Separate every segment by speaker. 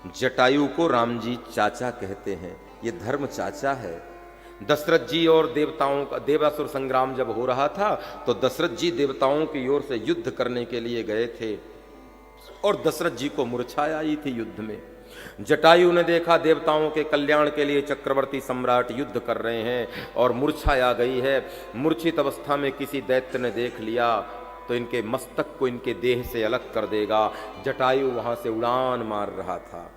Speaker 1: जटायु को राम जी चाचा कहते हैं, ये धर्म चाचा है। दशरथ जी और देवताओं का देवासुर संग्राम जब हो रहा था तो दशरथ जी देवताओं की ओर से युद्ध करने के लिए गए थे और दशरथ जी को मूर्छा आई थी युद्ध में। जटायु ने देखा देवताओं के कल्याण के लिए चक्रवर्ती सम्राट युद्ध कर रहे हैं और मूर्छा आ गई है। मूर्छित अवस्था में किसी दैत्य ने देख लिया तो इनके मस्तक को इनके देह से अलग कर देगा। जटायु वहां से उड़ान मार रहा था।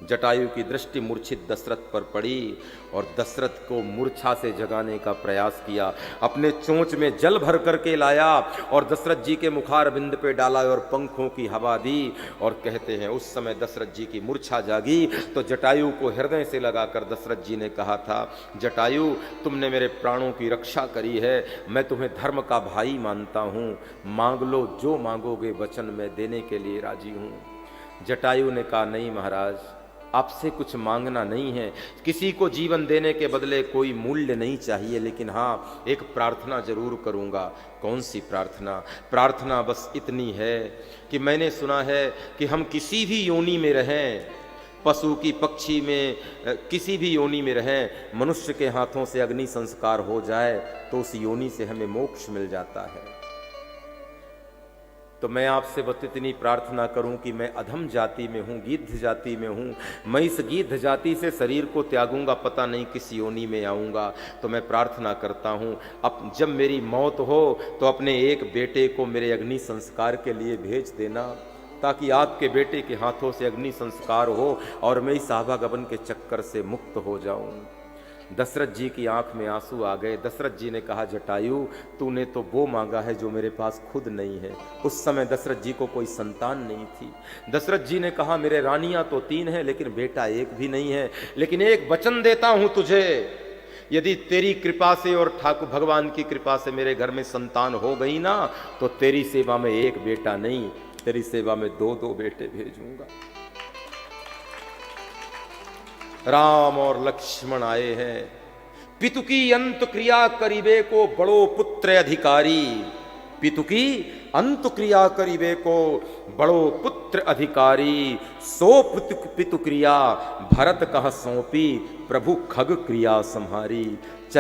Speaker 1: जटायु की दृष्टि मूर्छित दशरथ पर पड़ी और दशरथ को मूर्छा से जगाने का प्रयास किया। अपने चोंच में जल भर करके लाया और दशरथ जी के मुखार बिंद पे डाला और पंखों की हवा दी। और कहते हैं उस समय दशरथ जी की मूर्छा जागी तो जटायु को हृदय से लगाकर दशरथ जी ने कहा था, जटायु तुमने मेरे प्राणों की रक्षा करी है, मैं तुम्हें धर्म का भाई मानता हूँ, मांग लो जो मांगोगे वचन मैं देने के लिए राजी हूँ। जटायु ने कहा, नहीं महाराज, आपसे कुछ मांगना नहीं है, किसी को जीवन देने के बदले कोई मूल्य नहीं चाहिए, लेकिन हाँ एक प्रार्थना जरूर करूँगा। कौन सी प्रार्थना? प्रार्थना बस इतनी है कि मैंने सुना है कि हम किसी भी योनि में रहें, पशु की पक्षी में किसी भी योनि में रहें, मनुष्य के हाथों से अग्नि संस्कार हो जाए तो उस योनि से हमें मोक्ष मिल जाता है। तो मैं आपसे बस इतनी प्रार्थना करूं कि मैं अधम जाति में हूं, गिद्ध जाति में हूं, मैं इस गिद्ध जाति से शरीर को त्यागूंगा, पता नहीं किस योनि में आऊंगा। तो मैं प्रार्थना करता हूं अब जब मेरी मौत हो तो अपने एक बेटे को मेरे अग्नि संस्कार के लिए भेज देना, ताकि आपके बेटे के हाथों से अग्नि संस्कार हो और मैं इस आवागमन के चक्कर से मुक्त हो जाऊं। दशरथ जी की आंख में आंसू आ गए। दशरथ जी ने कहा, जटायु तूने तो वो मांगा है जो मेरे पास खुद नहीं है। उस समय दशरथ जी को कोई संतान नहीं थी। दशरथ जी ने कहा, मेरे रानियां तो 3 हैं लेकिन बेटा एक भी नहीं है, लेकिन एक वचन देता हूं तुझे, यदि तेरी कृपा से और ठाकुर भगवान की कृपा से मेरे घर में संतान हो गई ना तो तेरी सेवा में एक बेटा नहीं, तेरी सेवा में 2-2 बेटे भेजूंगा। राम और लक्ष्मण आए हैं। पितु की अंत क्रिया करीबे को बड़ो पुत्र अधिकारी, पितु की अंत क्रिया करीबे को बड़ो पुत्र अधिकारी, सो पितु क्रिया भरत कह सौंपी, प्रभु खग क्रिया संहारी।